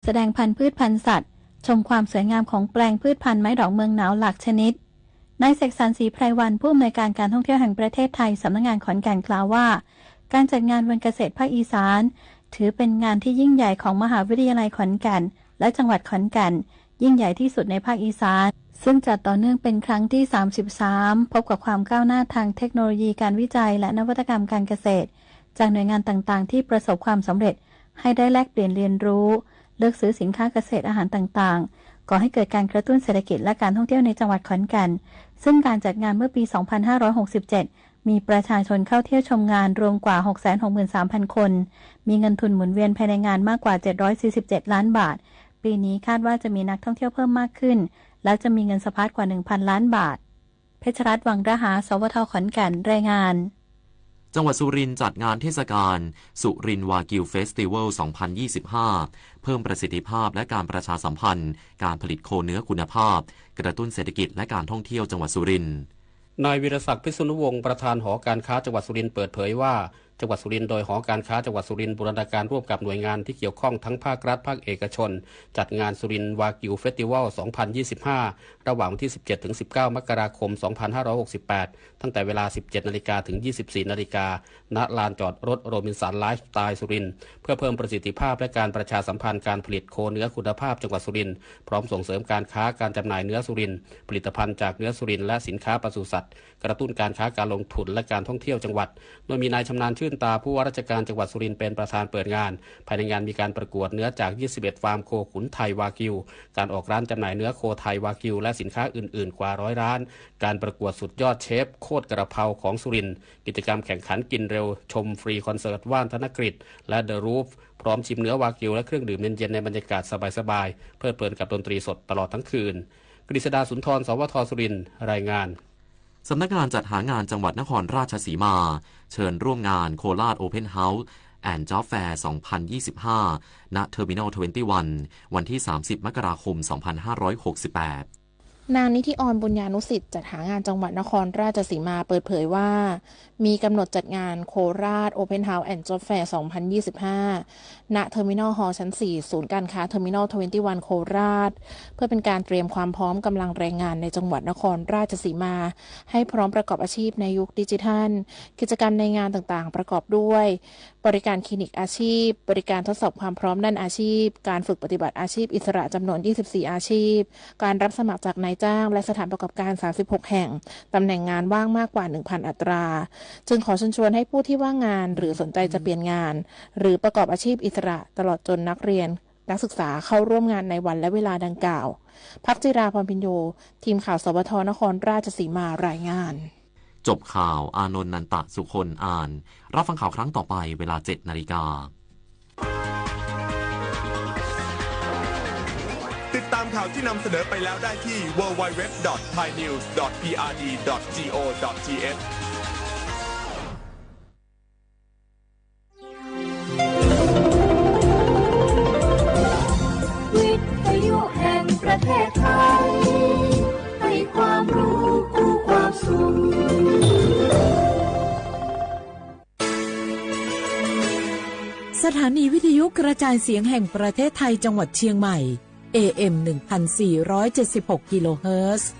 แสดงพันธุ์พืชพันธุ์สัตว์ชมความสวยงามของแปลงพืชพันธุ์ไม้ดอกเมืองหนาวหลากชนิดนายเสกสรร ศรีไพรวรรณผู้อำนวยการการท่องเที่ยวแห่งประเทศไทยสำนักงานขอนแก่นกล่าวว่าการจัดงานวันเกษตรภาคอีสานถือเป็นงานที่ยิ่งใหญ่ของมหาวิทยาลัยขอนแก่นและจังหวัดขอนแก่นยิ่งใหญ่ที่สุดในภาคอีสานซึ่งจัดต่อเนื่องเป็นครั้งที่33พบกับความก้าวหน้าทางเทคโนโลยีการวิจัยและนวัตกรรมการเกษตรจากหน่วยงานต่างๆที่ประสบความสำเร็จให้ได้แลกเปลี่ยนเรียนรู้เลือกซื้อสินค้าเกษตรอาหารต่างๆก่อให้เกิดการกระตุ้นเศรษฐกิจและการท่องเที่ยวในจังหวัดขอนแก่นซึ่งการจัดงานเมื่อปี 2567 มีประชาชนเข้าเที่ยวชมงานรวมกว่า 663,000 คนมีเงินทุนหมุนเวียนภายในงานมากกว่า747ล้านบาทปีนี้คาดว่าจะมีนักท่องเที่ยวเพิ่มมากขึ้นและจะมีเงินสะพัดกว่า 1,000 ล้านบาทเพชรรัตน์ วังระหา สวท.ขอนแก่นรายงานจังหวัดสุรินทร์จัดงานเทศกาลสุรินทร์วากิวเฟสติวัล 2025 เพิ่มประสิทธิภาพและการประชาสัมพันธ์การผลิตโคเนื้อคุณภาพกระตุ้นเศรษฐกิจและการท่องเที่ยวจังหวัดสุรินทร์นายวีรศักดิ์ พิษณุวงศ์ประธานหอการค้าจังหวัดสุรินทร์เปิดเผยว่าจังหวัดสุรินทร์โดยหอการค้าจังหวัดสุรินทร์บูรณาการร่วมกับหน่วยงานที่เกี่ยวข้องทั้งภาครัฐภาคเอกชนจัดงานสุรินทร์วากิวเฟสติวัล 2025 ระหว่างวันที่ 17-19 มกราคม 2568 ตั้งแต่เวลา 17 นาฬิกาถึง 24 นาฬิกาณลานจอดรถโรบินสันไลฟ์สไตล์สุรินทร์เพื่อเพิ่มประสิทธิภาพและการประชาสัมพันธ์การผลิตโคเนื้อคุณภาพจังหวัดสุรินทร์พร้อมส่งเสริมการค้าการจำหน่ายเนื้อสุรินทร์ผลิตภัณฑ์จากเนื้อสุรินทร์และสินค้าปศุสัตว์กระตุ้นการค้าการลงทุนและการท่องเที่ยวจังหวัดโดยมีนายชำนาญชื่นตาผู้ว่าราชการจังหวัดสุรินทร์เป็นประธานเปิดงานภายในงานมีการประกวดเนื้อจาก 21 ฟาร์มโคขุนไทยวากิวการออกร้านจำหน่ายเนื้อโคไทยวากิวและสินค้าอื่นๆกว่า100ร้านการประกวดสุดยอดเชฟโคตรกระเพราของสุรินทร์กิจกรรมแข่งขันกินเร็วชมฟรีคอนเสิร์ตว่านธนกฤษและเดอะรูฟพร้อมชิมเนื้อวากิวและเครื่องดื่มเย็นๆในบรรยากาศสบายๆเพลิดเพลินกับดนตรีสดตลอดทั้งคืนกฤษดาสุนทร สวท.สุรินทร์รายงานสำนักงานจัดหางานจังหวัดนครราชสีมาเชิญร่วมงานโคราชโอเพนเฮาส์แอนด์จ็อบแฟร์ 2025 ณ เทอร์มินอล 21 วันที่ 30 มกราคม 2568นางนิธิอร บุญญานุสิทธิ์จัดหางานจังหวัดนครราชสีมาเปิดเผยว่ามีกำหนดจัดงานโคราช Open House and Job Fair 2025 ณ เทอร์มินอล ฮอลล์ ชั้น 4 ศูนย์การค้า เทอร์มินอล 21 โคราชเพื่อเป็นการเตรียมความพร้อมกำลังแรงงานในจังหวัดนครราชสีมาให้พร้อมประกอบอาชีพในยุคดิจิทัลกิจกรรมในงานต่างๆประกอบด้วยบริการคลินิกอาชีพบริการทดสอบความพร้อมด้านอาชีพการฝึกปฏิบัติอาชีพอิสระจำนวน 24 อาชีพการรับสมัครจากนายจ้างและสถานประกอบการ 36 แห่งตำแหน่งงานว่างมากกว่า 1,000 อัตราจึงขอเชิญชวนให้ผู้ที่ว่างงานหรือสนใจจะเปลี่ยนงานหรือประกอบอาชีพอิสระตลอดจนนักเรียนนักศึกษาเข้าร่วมงานในวันและเวลาดังกล่าวภักจิราพรพิญโยทีมข่าวสวท.นครราชสีมารายงานจบข่าวอานนท์ นันตะสุคนอ่านรับฟังข่าวครั้งต่อไปเวลา 7 นาฬิกาติดตามข่าวที่นำเสนอไปแล้วได้ที่ www.thainews.prd.go.th วิทยุแห่งประเทศไทยให้ความรู้คู่ความสุขสถานีวิทยุกระจายเสียงแห่งประเทศไทยจังหวัดเชียงใหม่ AM 1476 กิโลเฮิรตซ์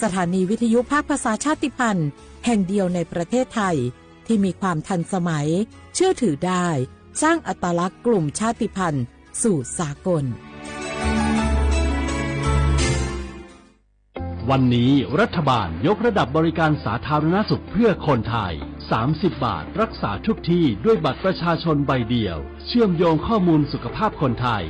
สถานีวิทยุภาคภาษาชาติพันธุ์แห่งเดียวในประเทศไทยที่มีความทันสมัยเชื่อถือได้สร้างอัตลักษณ์กลุ่มชาติพันธุ์สู่สากลวันนี้รัฐบาลยกระดับบริการสาธารณสุขเพื่อคนไทย30 บาทรักษาทุกที่ด้วยบัตรประชาชนใบเดียวเชื่อมโยงข้อมูลสุขภาพคนไทย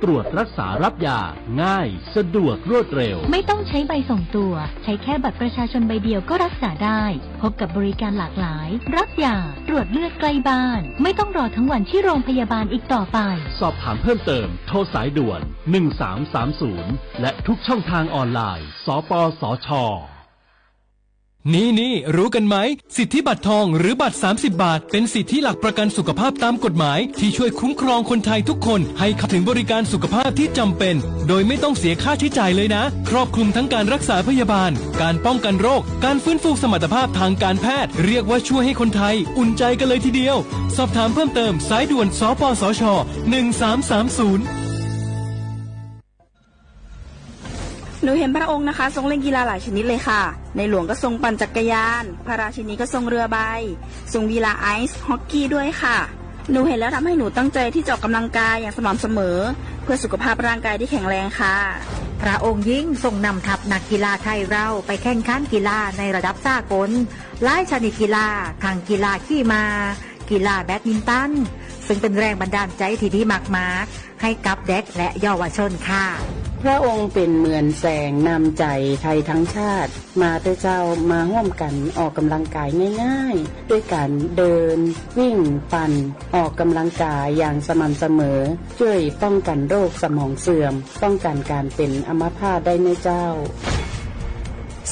ตรวจรักษารับยาง่ายสะดวกรวดเร็วไม่ต้องใช้ใบส่งตัวใช้แค่บัตรประชาชนใบเดียวก็รักษาได้พบกับบริการหลากหลายรับยาตรวจเลือดใกล้บ้านไม่ต้องรอทั้งวันที่โรงพยาบาลอีกต่อไปสอบถามเพิ่มเติมโทรสายด่วน1330และทุกช่องทางออนไลน์สปสช.นี่รู้กันไหมสิทธิบัตรทองหรือบัตร30 บาทเป็นสิทธิหลักประกันสุขภาพตามกฎหมายที่ช่วยคุ้มครองคนไทยทุกคนให้เข้าถึงบริการสุขภาพที่จำเป็นโดยไม่ต้องเสียค่าใช้จ่ายเลยนะครอบคลุมทั้งการรักษาพยาบาลการป้องกันโรคการฟื้นฟูสมรรถภาพทางการแพทย์เรียกว่าช่วยให้คนไทยอุ่นใจกันเลยทีเดียวสอบถามเพิ่มเติมสายด่วนสปสช.1330 หนูเห็นพระองค์นะคะทรงเล่นกีฬาหลายชนิดเลยค่ะในหลวงก็ทรงปั่นจักรยานพระราชินีก็ทรงเรือใบทรงกีฬาไอซ์ฮอกกี้ด้วยค่ะหนูเห็นแล้วทำให้หนูตั้งใจที่จะออกกำลังกายอย่างสม่ำเสมอเพื่อสุขภาพร่างกายที่แข็งแรงค่ะพระองค์ยิ่งทรงนำทัพนักกีฬาไทยเราไปแข่งขันกีฬาในระดับสากลหลายชนิดกีฬาทั้งกีฬาขี่ม้ากีฬาแบดมินตันซึ่งเป็นแรงบันดาลใจที่ดีมากๆให้กับเด็กและเยาวชนค่ะพระองค์เป็นเหมือนแสงนำใจไทยทั้งชาติมาเตเจ้ามาร่วมกันออกกำลังกายง่ายๆด้วยการเดินวิ่งปั่นออกกำลังกายอย่างสม่ำเสมอช่วยป้องกันโรคสมองเสื่อมป้องกันการเป็นอัมพาตได้ในเจ้า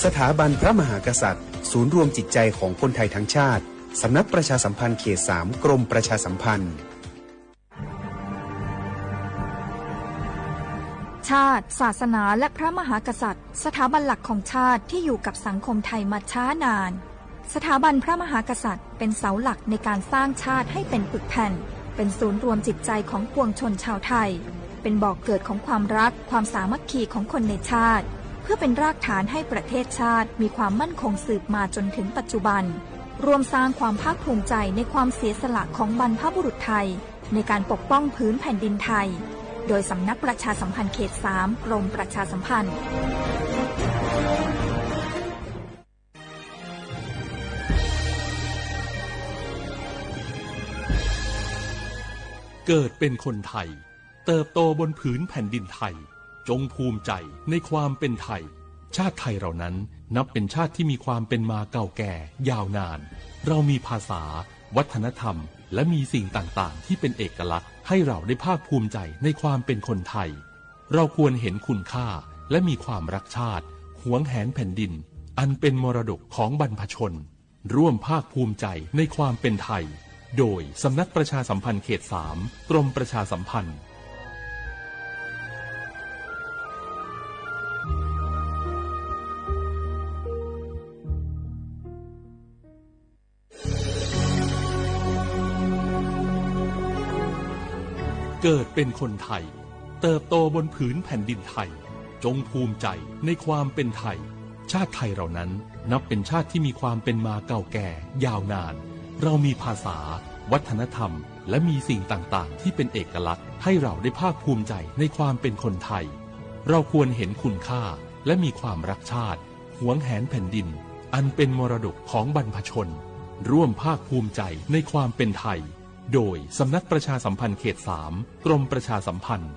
สถาบันพระมหากษัตริย์ศูนย์รวมจิตใจของคนไทยทั้งชาติสำนักประชาสัมพันธ์เขต 3 กรมประชาสัมพันธ์ชาติศาสนาและพระมหากษัตริย์สถาบันหลักของชาติที่อยู่กับสังคมไทยมาช้านานสถาบันพระมหากษัตริย์เป็นเสาหลักในการสร้างชาติให้เป็นปึกแผ่นเป็นศูนย์รวมจิตใจของปวงชนชาวไทยเป็นบ่อกเกิดของความรักความสามัคคีของคนในชาติเพื่อเป็นรากฐานให้ประเทศชาติมีความมั่นคงสืบมาจนถึงปัจจุบันรวมสร้างความภาคภูมิใจในความเสียสละของบรรพบุรุษไทยในการปกป้องพื้นแผ่นดินไทยโดยสำนักประชาสัมพันธ์เขต 3 กรมประชาสัมพันธ์เกิดเป็นคนไทยเติบโตบนผืนแผ่นดินไทยจงภูมิใจในความเป็นไทยชาติไทยเรานั้นนับเป็นชาติที่มีความเป็นมาเก่าแก่ยาวนานเรามีภาษาวัฒนธรรมและมีสิ่งต่างๆที่เป็นเอกลักษณ์ให้เราได้ภาคภูมิใจในความเป็นคนไทยเราควรเห็นคุณค่าและมีความรักชาติหวงแหนแผ่นดินอันเป็นมรดกของบรรพชนร่วมภาคภูมิใจในความเป็นไทยโดยสำนักประชาสัมพันธ์เขต 3 กรมประชาสัมพันธ์เกิดเป็นคนไทยเติบโตบนผืนแผ่นดินไทยจงภูมิใจในความเป็นไทยชาติไทยเรานั้นนับเป็นชาติที่มีความเป็นมาเก่าแก่ยาวนานเรามีภาษาวัฒนธรรมและมีสิ่งต่างๆที่เป็นเอกลักษณ์ให้เราได้ภาคภูมิใจในความเป็นคนไทยเราควรเห็นคุณค่าและมีความรักชาติหวงแหนแผ่นดินอันเป็นมรดกของบรรพชนร่วมภาคภูมิใจในความเป็นไทยโดยสำนักประชาสัมพันธ์เขต 3 กรมประชาสัมพันธ์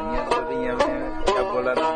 niya sabi niya kabola na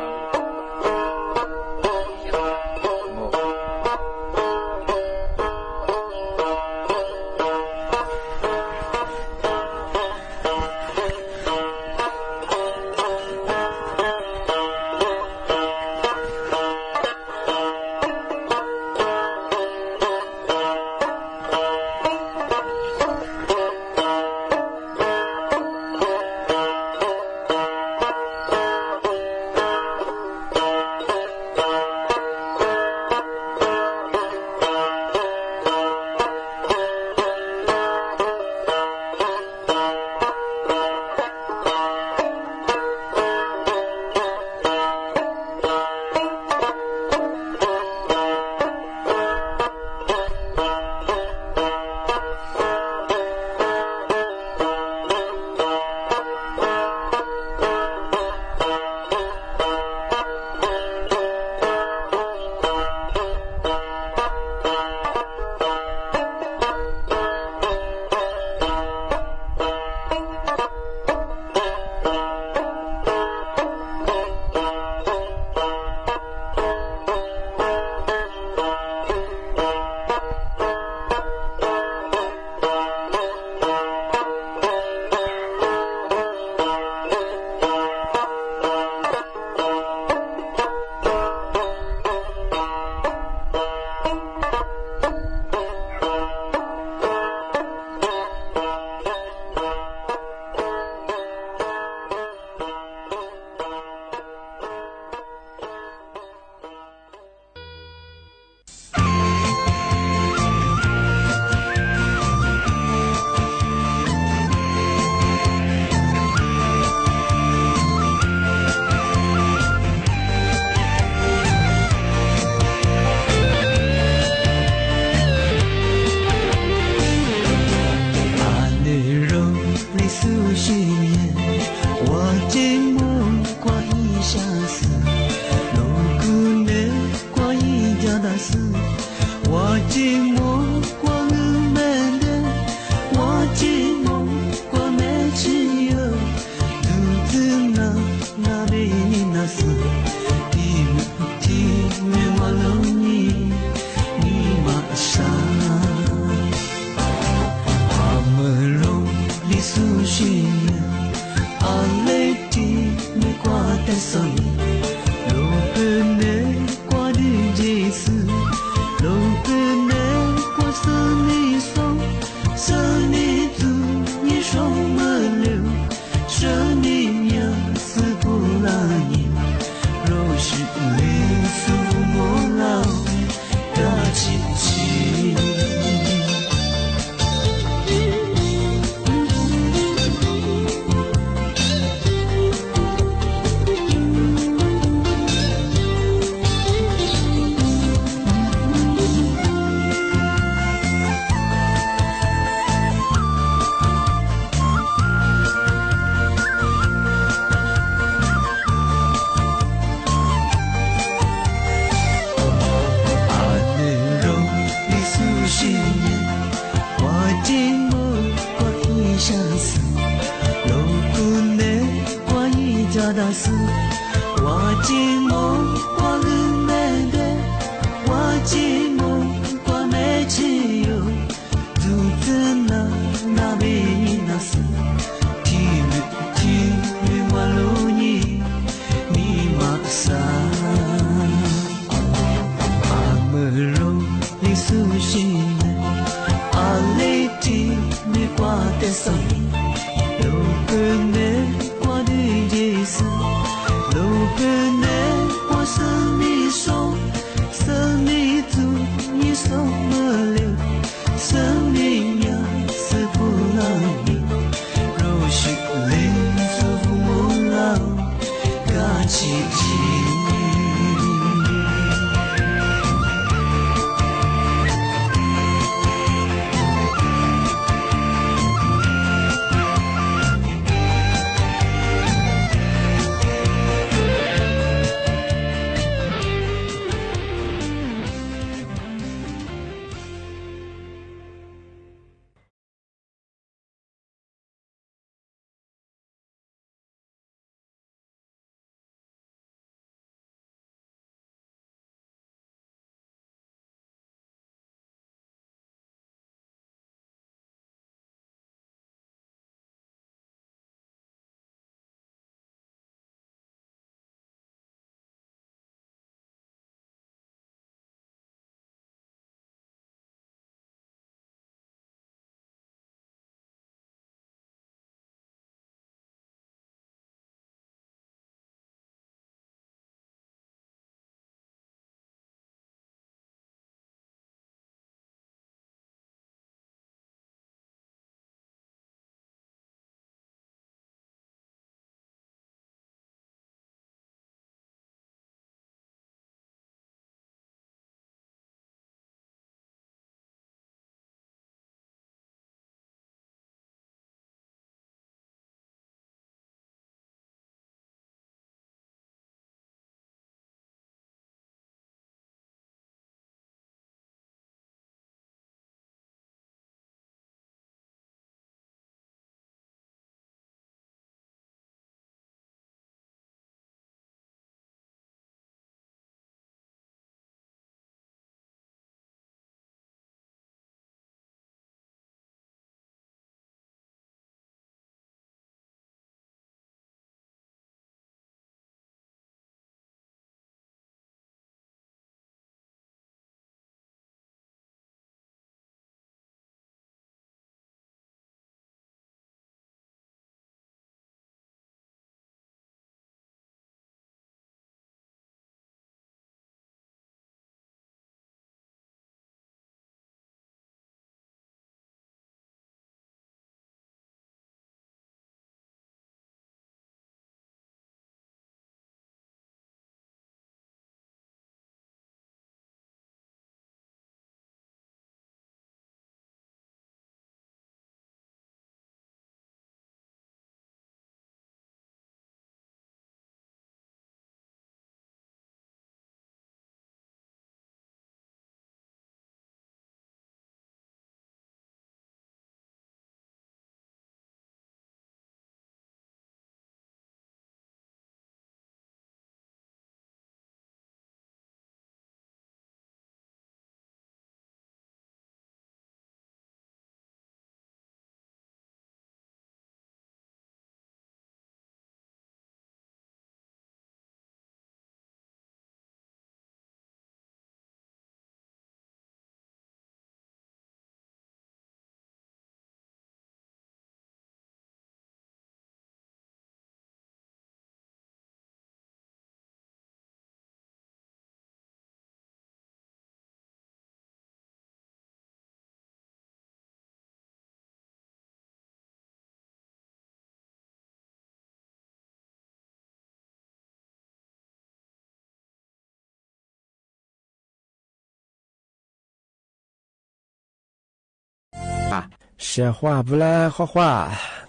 吧小话不啦画画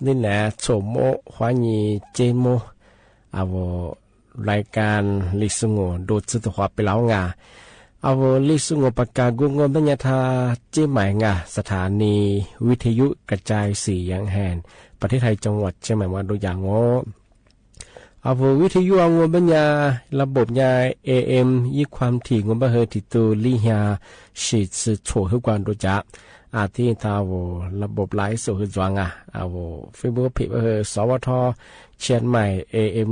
นี่แหละโฉมหวานีเจโมเอารายการลิสุงดูจุดหัวไปแล้วงาเอาลิสุงประกาศกุงบัญญัติเจหมายงาสถานีวิทยุกระจายเสียงแห่งประเทศไทยจังหวัดเชียงใหม่มาดูอย่างเอาวิทยุงบัญญัติระบบยา AM ยี่ความถี่งบะเฮติตูลิฮาสิสือโฉหือกวนดูจักอาทิตย์ทาวระบบไลฟ์สดจวงเอาเฟซบุ๊กเพจสวทเชียงใหม่ AM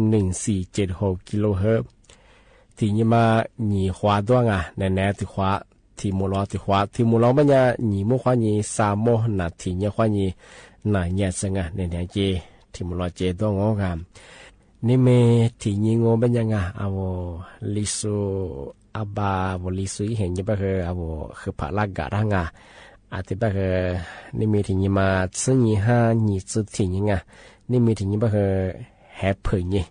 1476กิโลเฮิรตซ์ที่นี่มาหนีขวาด้วยแน่ๆที่ขวาที่มูลที่ขวาที่มูลมันเนี่ยหนีมุขวานี่สามโมนาทีเนี่ยขวานี่น่าเนี่ยสงะแน่ๆเจที่มูลเจต้องงงามนี่เมที่นี่งเป็นยังเอาลิสุอาบาวลิสุเห็นยังไปเอาคือพระลักกะร่างอาทิตย์ไปนี่มีที่นี่มาซึ่งยี่ห้ายี่จุดที่นี่นี่มีที่นี่ไปแฮปปี้นี่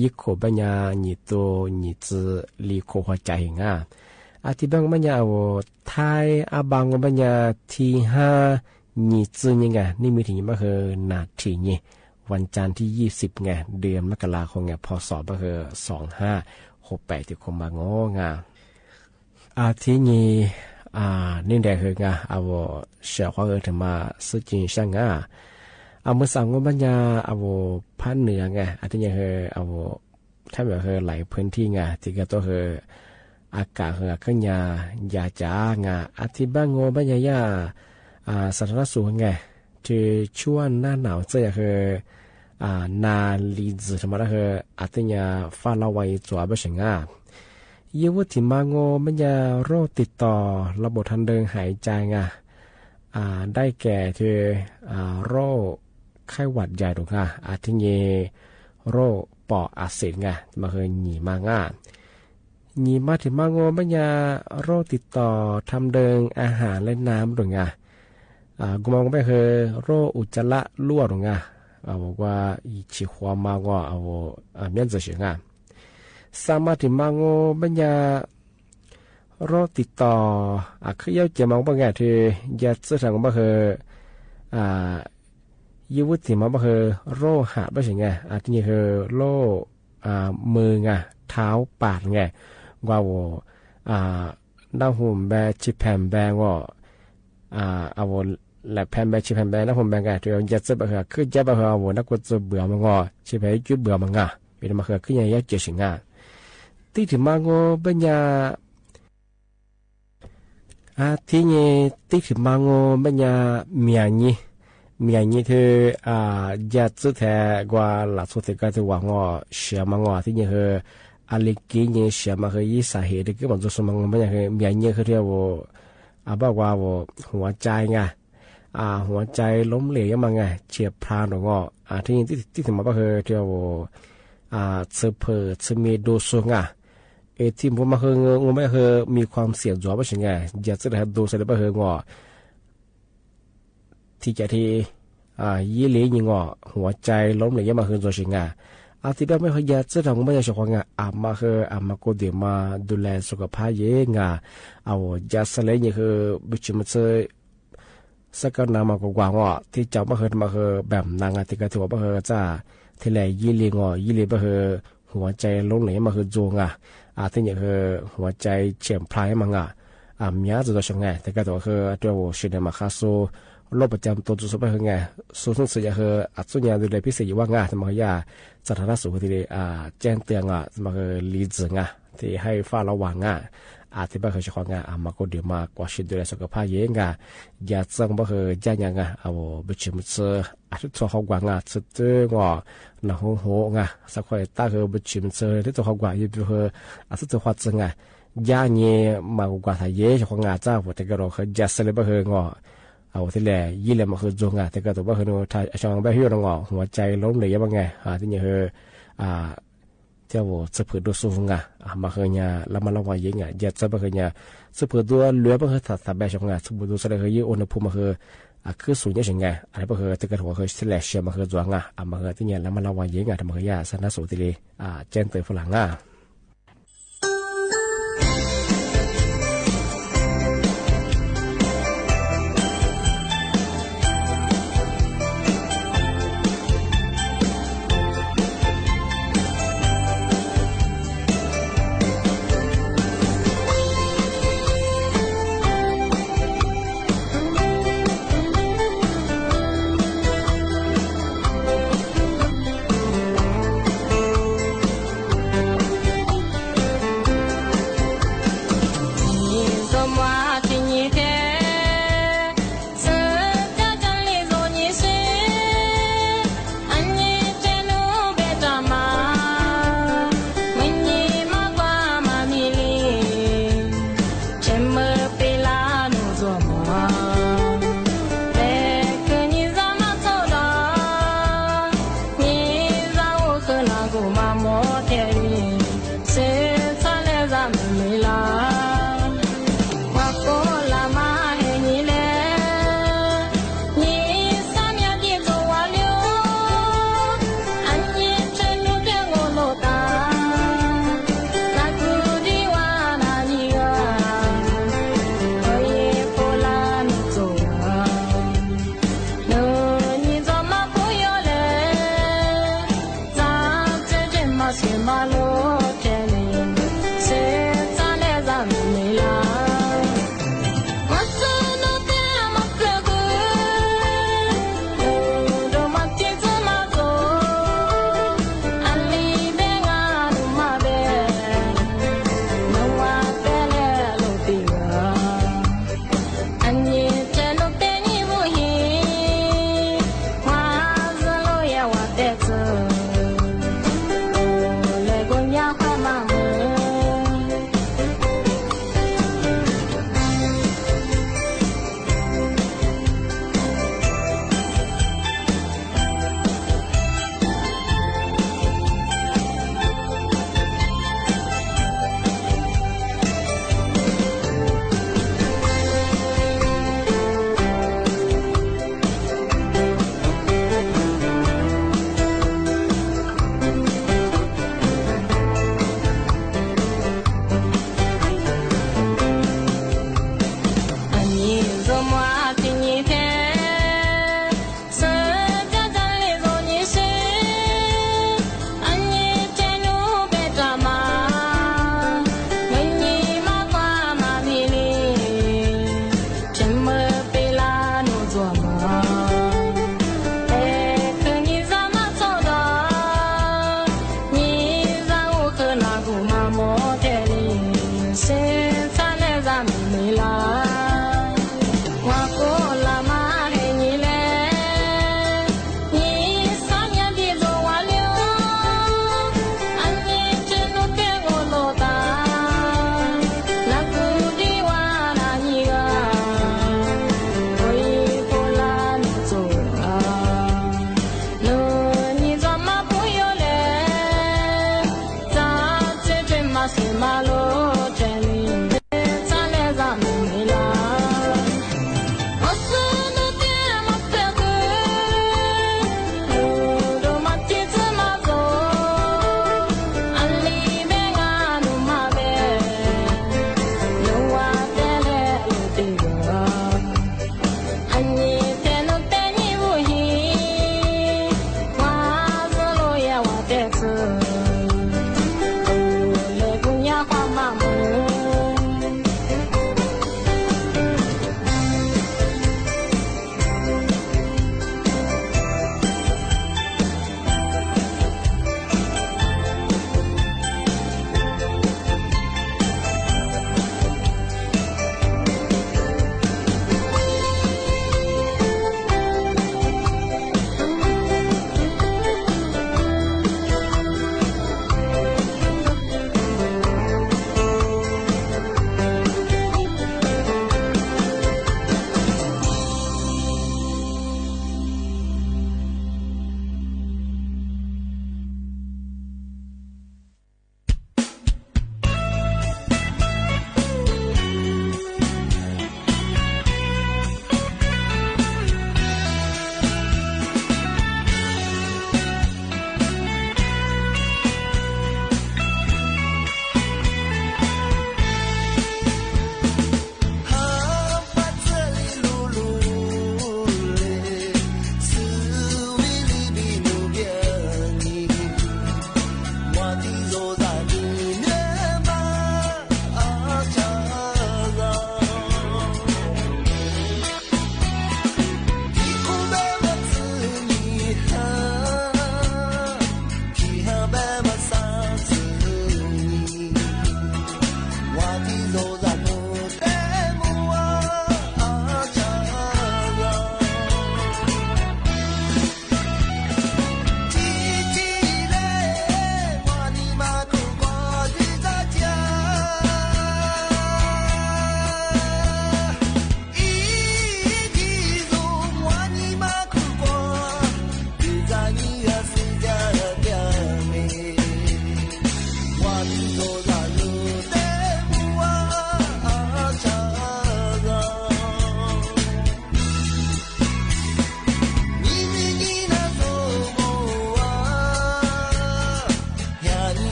ยี่ขบัญญายี่ตัวยี่จือลีโคหัวใจอาทิตย์บางบัญญาไทยอาบางบัญญาที่ห้ายี่จือนี่นี่มีที่นี่ไปนาทีนี่วันจันทร์ที่20เดือนมกราคมพศไป2568ที่คมมางอาทิตย์นี้นี่ได้คืเอาเสียความถึงมาสุจิช่างเอาเมื่อสั่งว่าบัญญาเอาภาคเหนืออาทิตย์นี้เอาถ้าแบบหลายพื้นที่ที่ก็ต้องอากาศขึ้นยาจ้าอาทิตย์บ้างบัญญาสาธารณสุขที่ช่วงหน้าหนาวจะนาลีซึธรรมดาอาทิตย์นี้ฟ้าละไว้จัวไม่ใช่ยี่วุฒิมางมันจะโรคติดต่อระบบทางเดินหายใจได้แก่คือโรคไข้หวัดใหญ่ถูกอาทิเยโรคปอดอักเสบมาหนีมาหนีมาถึงมางมันจะโรคติดต่อทางเดินอาหารและน้ำถูกกูมองไปโรคอุจจาระรั่วถูกบอกว่าอีชิความางเอาเมียนจะเสียงสามารถถึงมางบัญญาโรคติดต่อคือเยาเจมองบางอย่างที่ยาสื่อสารของบ้ายี่วุฒิมาบ้าโรคหาบ้าใช่ที่นี่คือโรคมือเท้าปากว่าหน้าหุ่มแบชิแผ่นแบงว่าเอาแหลกแผ่นแบชิแผ่นแบหน้าหุ่มแบงที่ยาสื่อบ้าคือจะบ้านักกุศลเบื่อมังชิแผ่จุดเบื่อมังเป็นมาคือยังยาเจสิงที่ถึงมางบัญญาที่นี่ที่ถึงมางบัญญาเมียนี่เธอยาสุดแท้กว่าหลักสุดที่ก็จะว่างเสียมังที่นี่คืออะไรกินเนี่ยเสียมาคือยี่สาเหตุที่มันจะสมังบัญญาคือเมียนี่คือเรียกว่าบอกว่าหัวใจหัวใจล้มเหลวยังเฉียบพลันหรอที่นี่ที่ถึงมาก็คือเรียกว่าเซเพอเซเมโดโซที่ผมมาไม่มีความเสี่ยงจ่อไม่ใช่อยากจะได้ดูเสร็จแล้วที่จะที่ยี่เลี้ยงหัวใจล้มเหลวยังมาจ่อใช่ที่แบบไม่อยากจะทำไม่อยากจะว่ามาก็เดี๋ยวมาดูแลสุขภาพเยอะเอาอยากจะเลี้ยงบิชิมเซสักนามาก็กว่าที่เจ้ามาแบบนางที่ก็ถือว่าจ้าที่แหล่ยี่เลี้ยงหัวใจล้มเหลวมาจงที่นี่หัวใจเฉียบพลันมัมีอะไรจะช่วยแต่ก็ตัวตัวสิ่งมาค่ะโรคประจำตัวจุดสุดไปส่วนสุดส่วนใหญ่ดูแลพิเศษว่าทำไมสาธารณสุขที่แจ้งเตือนมาลีซึที่ให้ฝ้าระวังที่บ้านชาวมาก็เดี๋ยวมากว่าชิดดูแลสุขภาพเยอะอยากจะมาจ้างเอาบิชิมเซอที่ตัวเขากว่าสุดเจ้าหน้าหัวสักคนตาบิชิมเซอที่ตัวเขากว่าอยู่สุดตัวหัดซึยาเนี่ยมากว่าทายเยอะชาวจ้าพอแต่ก็เราอยากเสร็จบ้านเอาที่แหล่ยี่เล่มาจงแต่ก็ตัวบ้านถ้าชาวบ้านหิวหัวใจล้มเหลวบ้างที่นี่เจ้าสะเพิดดูสูงมาแล้วมาละวายยังยัดสะเพิดสะเพิดดูเหลือบ้างถ้าแบบชาวสะเพิดดูแสดงอุณหภูมิคือสูงยังไงอะไรบ้างแต่ก็ถือว่าสแลชมาจวงมาที่นี่แล้วมาละวายยังทำสนับสนุนที่เจนเตอร์ฝรั่ง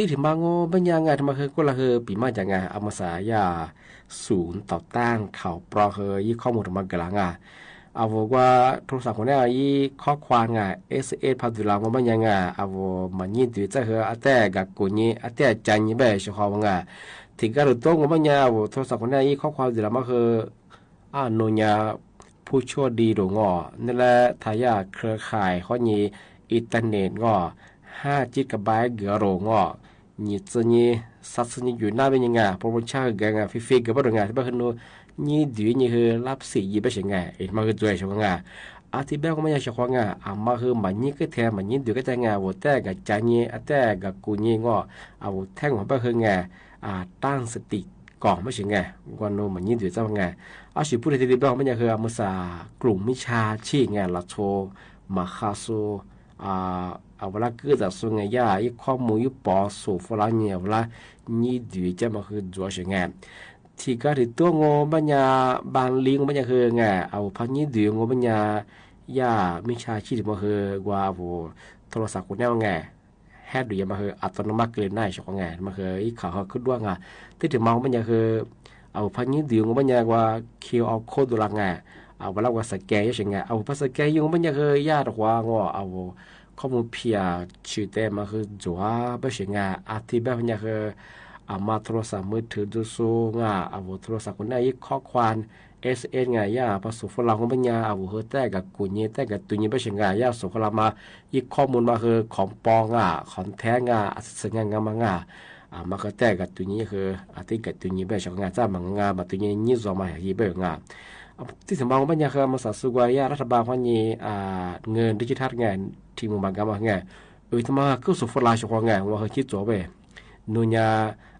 ที่ถึงมาโง่ปัญญาไงทำไมคือก็ละคือปีมาจากไงอามาสายาศูนย์ต่อต้านข่าวปลอมยี่ข้อมูลมากลางอ่ะเอาว่าโทรศัพท์ของเนี่ยยี่ข้อความไง SS พัฒนาว่าปัญญาไงเอามันยี่ดูจะคืออาแต่กับกูนี่อาแต่ใจยี่แบบชอบว่าไงถึงการรู้ตัวว่าปัญญาโทรศัพท์ของเนี่ยยี่ข้อความดูแลมาคือโนญาผู้ชั่วดีหรืองอนั่นแหละทายาเครือข่ายข้อนี้อินเทอร์เน็ตงอ5 จิกะไบต์เกือโรงอนี่จะนี่สัตว์นี่อยู่หน้าเป็นยังไงโปรโมชั่นเกี่ยวกับฟิกกับบ้านงานที่บ้านนู้นนี่ดีนี่คือรับสิ่งยี่เป็นยังไงมันคือด้วยใช่ไหมอาทิตย์แรกก็ไม่ใช่ใช่ไหมมาคือมันนี่ก็แทนมันนี่ดูก็จะไงว่าแต่กับใจนี่แต่กับกูนี่งอเอาแท่งของบ้านคือไงตั้งสติก่อนไม่ใช่ไงวันนู้นมันนี่ดูจะไงอาชีพผู้ใดที่บ้านไม่ใช่คือมุสากลุ่มมิชาชีไงละโชมาคาโซเอาเวลาเกิดจากส่วนใหญ่ยาอีกข้อมูลยุบปอสูฟลาเนี่ยเวลานี่ดูจะมาคือจัวเสียงที่ก็ถือตัวงบัญญาบางลิงบัญญาคือไงเอาพันนี่ดูงบัญญายามิชาชีพมาคือว่าโทรศัพท์คนนี้ว่าไงแฮดดูยังมาคืออัตโนมัติเกินได้ใช่ไหมมาคืออีกข่าวเขาขึ้นว่าไงที่ถึงมองบัญญาคือเอาพันนี่ดูงบัญญาว่า QR code ดูละไงเอาเวลาว่าสแกนยังไงเอาภาษาสแกนยังบัญญาคือยาดกว่างเอาข้อมูลเพียชื่อแต่มาคือจัวไม่ใช่ไงอาทิตย์แบบนี้คือมาโทรศัพท์มือถือดูสูงเอาโทรศัพท์คนไหนข้อความSS ไงย่าผสมฝรั่งของปัญญาเอาเฮแต่กับกุญแจแต่กับตุนยี่ไม่ใช่ไงย่าส่งฝรั่งมาอีกข้อมูลมาคือของปองของแท้สัญญาณมามาคือแต่กับตุนยี่คืออาทิตย์กับตุนยี่ไม่ใช่ไงจ้ามังมาตุนยี่ยี่สองมาที่เบงที่สมองปัญญาคือมาสัตว์สุกวายารัฐบาลคนนี้เงินดิจิทัลไงที่มุมบางกามาไงทำไมก็สุฟลาชกว่าไงว่าเขาคิดตัวไปนุญา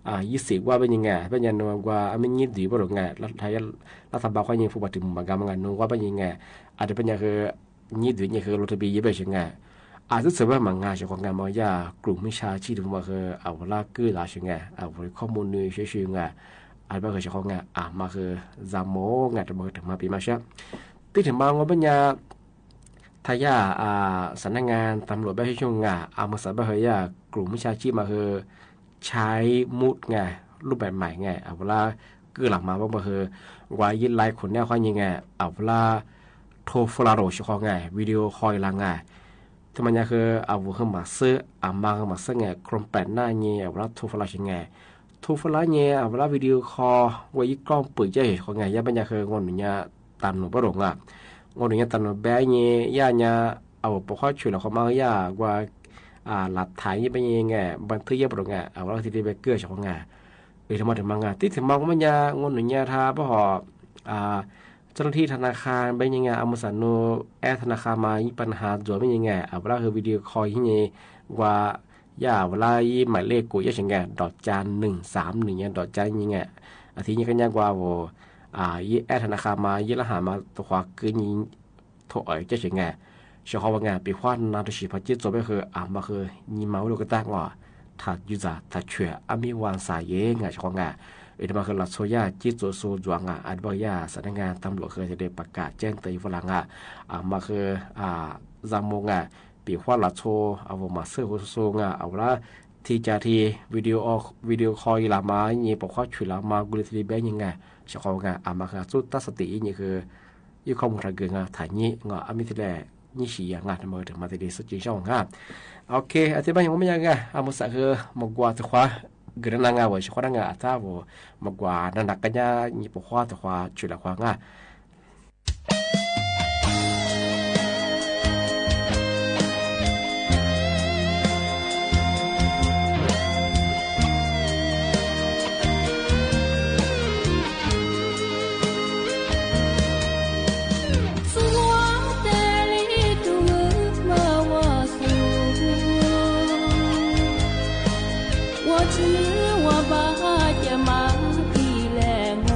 20ว่าเป็นยังไงเป็นยังไงว่าไม่ยินดีบ่หรือไงรัฐบาลคนนี้ผู้ปฏิบัติมุมบางกามาไงนุว่าเป็นยังไงอาจจะเป็นยังคือยินดีนี่คือรถทะเบียนยี่เป็นยังไงอาจจะเสริมว่ามังงาชกว่าไงมายากลุ่มมิชาชีพมาคือเอาละกือลาชงไงเอาข้อมูลนี้เชื่อไงอาจจะเป็นชกว่าไงมาคือจามโมไงจะมาถึงมาปีมาเช่ที่ถึงมาว่าเป็นยังทายาสำนักงานตำรวจบ้านช่วงมาสาบเฮียกลุ่มวิชาชีพมาคือใช้มุดไงรูปแบบใหม่ไงเวลาเกิดหลังมาว่าคือวายินไลน์คนแนวข้อยังไงเวลาโทรฟลาโรชคอไงวิดีโอคอยลังไงที่มันคือคือมาซื้อมาคือมาซื้อไงกรมแปดหน้าเงี้ยเวลาโทรฟลาชิงไงโทรฟลาเงี้ยเวลาวิดีโอคอลวายิกล้องเปิดจะเห็นข้อไงย่าเป็นยังคืองอนหนึ่งเนี่ยตามหนูประหลงงอนอย่างตันแบงเงี้ยย่าเนี่ยเอาปกข้อช่วยเราเขามาย่าว่าหลักฐานยี่เป็นยังไงบันทึกยี่ปรงเอาว่าที่ได้ไปเกื้อของงาทำไมถึงมางานที่ถึงมองว่ามันยางอนหนึ่งเนี่ยท่าเพราะหอเจ้าหน้าที่ธนาคารเป็นยังไงเอามาสั่นโนแอร์ธนาคารมาปัญหาจ่อเป็นยังไงเอาว่าคือวิดีโอคอลที่นี่ว่าย่าเวลายี่หมายเลขกูยี่เช่นไงดอกจาน131เนี่ยดอกจานยังไงอาทิตย์นี้ก็ยากว่ายี่แอร์ธนาคารมายี่รหัสมาตัวเกินยี่ถอยจะเช่นไงชาวบ้านปีขวัญนาตุชิพัจิตจบไปคือมาคือยี่เมาลูกตากว่าถ้ายุจ่าถ้าเชื่อมีวันสายเองชาวบ้านมาคือหลักโซยาจิตโซโซจวงอันบอยาสำนักงานตำรวจเคยจะได้ประกาศแจ้งเตือนฝรั่งมาคือจำมงปีขวัญหลักโซเอามาเสื้อโซเอาละที่จะที่วิดีโอคอลลามายี่ปกข้อช่วยลามากุลทีเบยังไงชาวบ้านมาคือสุดตั้งสตินี่คือยี่ข้อมูลทางเกินถ่ายนี้มิตรแหล่นี่ฉี่งานทำไมถึงมาติดสุดจริงช่องโอเคอธิบายยังไม่ยังไงมุสาคือมกว่าตัวขวาเกิดนางว่าช่วยนางถ้ามกว่านักกันยานี่ปกขวาตัวขวาช่วยละขวา我把这马蹄来摸。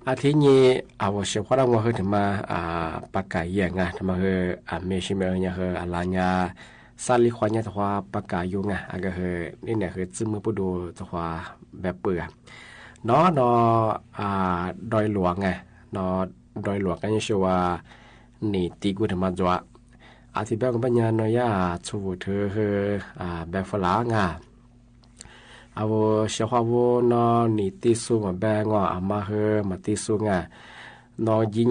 อาทิตย์นี้เอาเชื่อว่าเราว่าถึงมาปากกาเยี่ยงทำมาเมชิเมเนี่ยอะไรเนี่ยซาลิควเนี่ยตัวปากกาอยู่ก็นี่เนี่ยซึมมือปูดูตัวแบบเปื่อยเนาะดอยหลวงเนาะดอยหลวงก็ยังชื่อว่านี่ตีกูถึงมาจัวอาทิตย์แบบปัญญาเนาะยาชูเธอแบบฝรั่งเอาเชื่อว่าวนอนี่ติสูมาแบงอามามาติสูนอยิง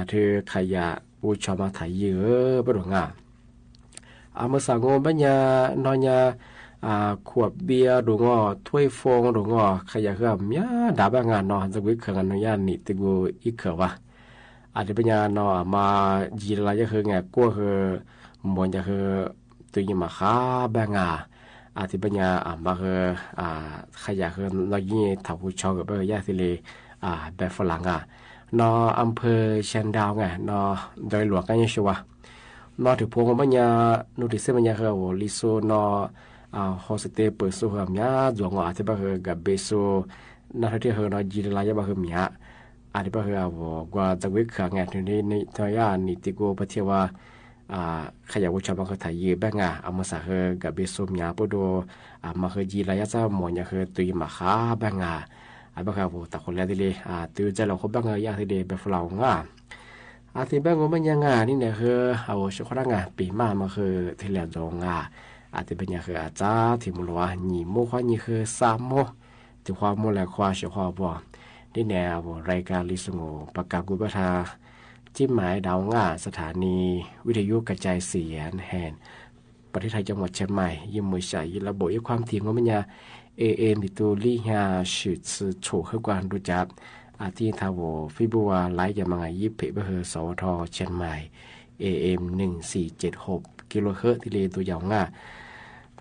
เธอขยะปูชมาถ่ายเยอะปะหรออามาสั่งปัญญานอยขวบเบียร์หรือถ้วยฟองหรือขยะก็มีดาบงานนอจะวิเคราะห์นอยนี่ติกูอีกวะอาจจะปัญญานอมาจีอะไรจะกัวมวนจะตัวยิมาขาแบงอาทิปัญญามาขยะเรายิงถับผู้ชอบกับยาสิเลแบบฝรั่งนออำเภอเชียงดาวนอโดยหลวงกันยังชัวนอถือพวงปัญญานุติเสปัญญาลิโซนอโฮสเตเปิดสู้กับยาจวงอาทิบะกับเบโซนาที่นอจีรายบะมีอาทิบะกว่าจะวิเคราะห์ทีนี้ในทอยานิติโกปเทวาขยะวุชบังเขาถ่ายยืมแบงอามาสักกับเบสมยาปดูมาเคยจีรายจ้าหมอนยาเคยตุยมาขาแบงบังเขาตะคนแรกที่เลยตื่นใจเราเขาแบงยาที่เดแบบเราอาทิแบงมันยังนี่เนี่ยคือเอาชุดร่างปีมาคือที่เหลือจงอาทิเป็นยาคืออาจ้าที่มุลวาหนีโมควานี่คือสามโมที่ความโมแลควาเชื่อความบ่นี่แนวรายการลิสงประกาศกุบทาจิ้มหมายดาวสถานีวิทยุกระจายเสียงแห่งประเทศไทยจังหวัดเชียงใหม่ยิมมวยใส่ระบบยความถี่ของมันยา AM ติตูลี่ฮาชุดสืบโฉกให้กวนรู้จักอาทิตย์ทาวฟิบัวไลท์ยามางยิบเพเบอร์สวทเชียงใหม่ AM 1476กิโลเฮิรตซ์ที่เลตัวอย่าง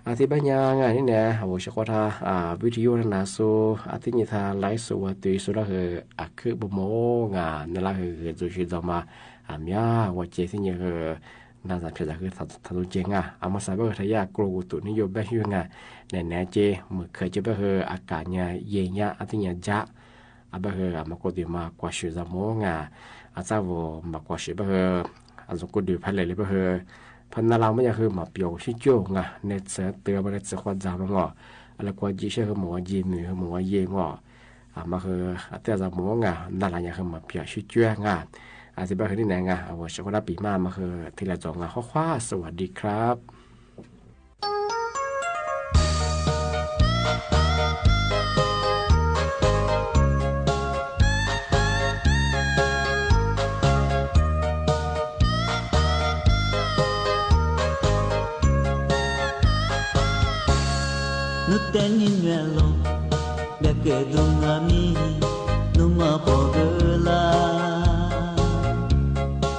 อาทิตย์ปัญญานี่เนี่ยเอาเฉพาะท่าวิทยุนาสูอาทิตย์นี้ท่าไลฟ์สวตุยสุดละคือบโมนั่นละจุดที่จะมามีว่าเจสิ่งนี้น่าจะเพื่อจะทำตัวจริงอามาสายเบอร์ทายากรูตุนิยมแบบยุ่งแน่เจเมื่อเคยจะเบอร์อากาศเนี่ยเย็นอาทิตย์นี้จะเบอร์มากดีมากกว่าชื่อจะโมอาจจะมากกว่าชื่อเบอร์อาจจะกดีพันเลยเบอร์พันนาเราไม่อยากมาเปียวชิจูเน็ตเสือเตือมาเน็ตเสือควันจามอะไรกว่าจีเชื่อหมัวยีมือหมัวเย่มาแต่จะหมัวนาเราอยากมาเปียวชิจูอาจจะเป็นที่ไหนเอาชักว่าปีมาทีละจองข้อคว้าสวัสดีครับนุเตนินเวลโเบเกดุงามีนุมาโปเกลา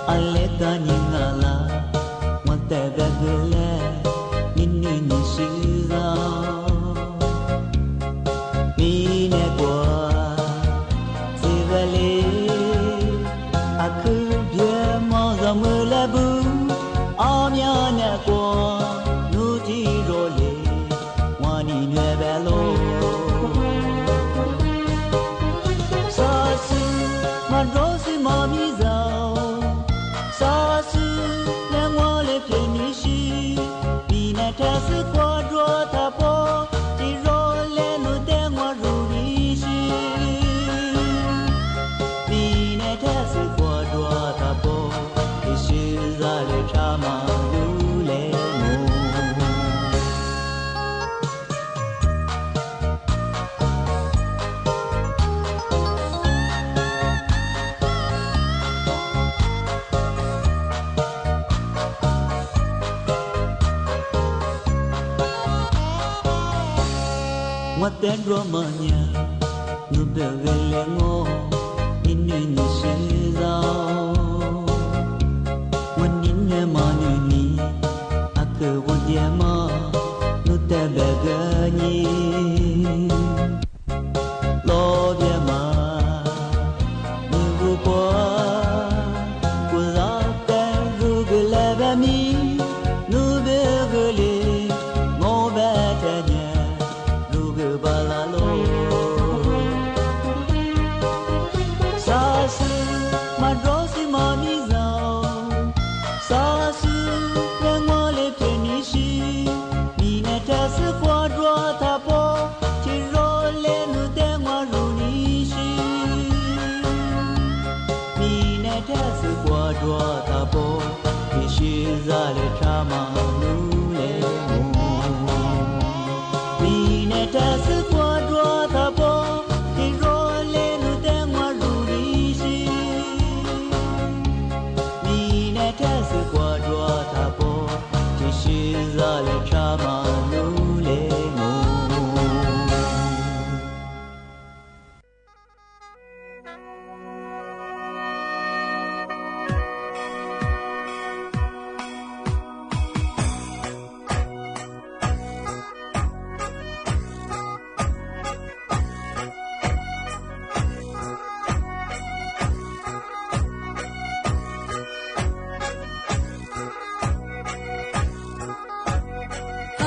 อัลเลกานิงาลาวันเตเบเกเลนินินิชิซามีเนกัวซิเวเลอาคือเบียมอซามุลาบูอามีเนกัวนูจิโรเลนี่เนื้อเบลโลซาซูมาโรซิมามิซาซาซูเลงวาเลเพนิชิมีเนเทสควาดรัวทาโปจิโรเลนุเดงวารูริชิมีเนเทสควาดรัวทาโปอิชิซาเลชามาลูเลว่าแต่รัวมันยานุเบเวเลงโออินนิชิซาวันนี้เนี่ยมานุนีอาเกวเดียมานุเตเบเกนีโลเดียมานุบุปวากุลาเตรูเกเลเบมีนุเบเกเลโมเบเตเน马咪走，啥事让我来陪你去。你那这是花着它不，只若来路带我入你心。你那这是花着它不，你是咋来查马路来我？你那这是花着它不，只若来路带我入你心。你那这是花着它不，只是咋来查马路来我？大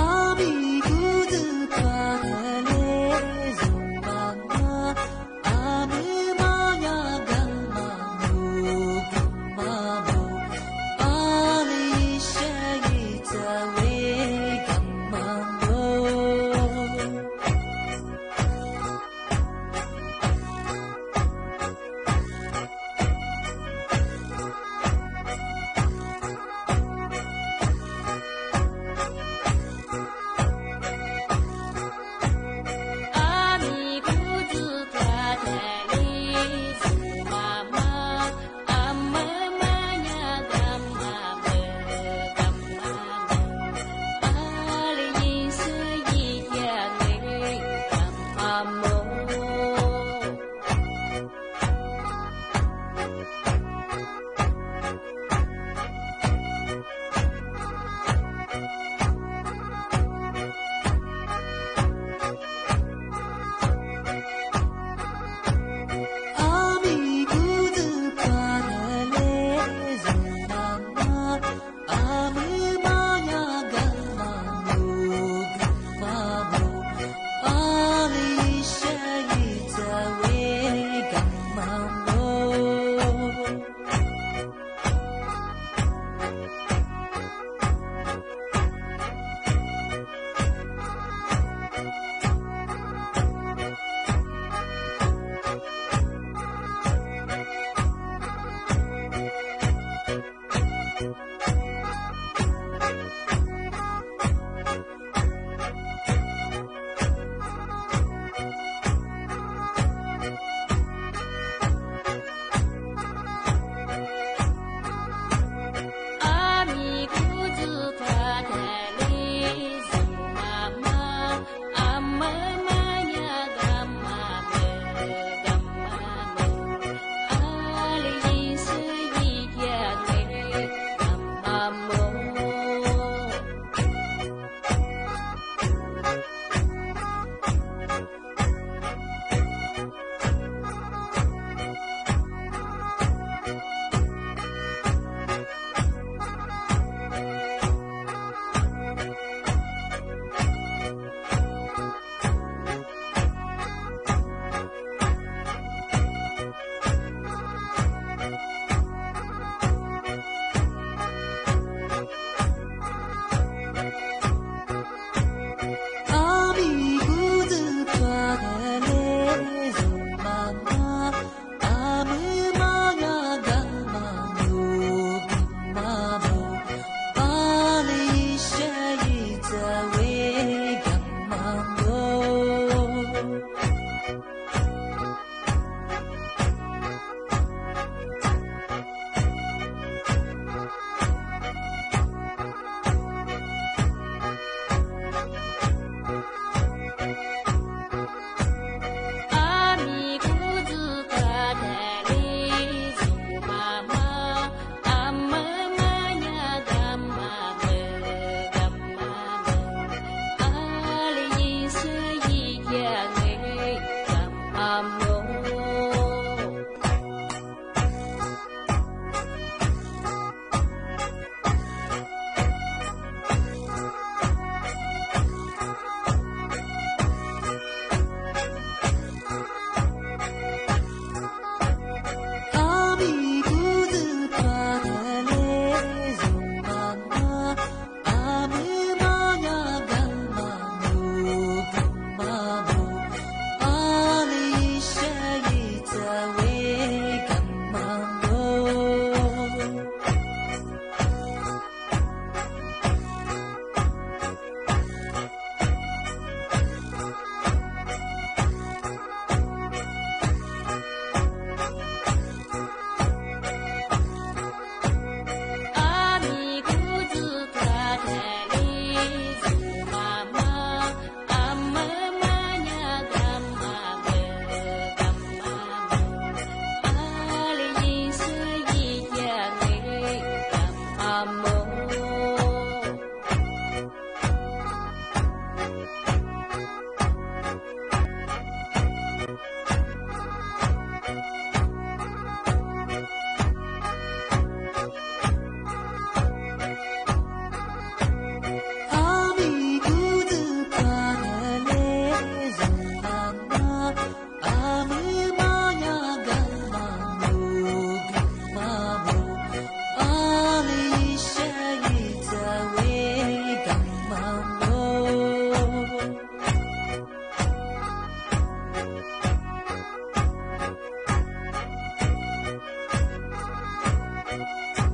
Thank you.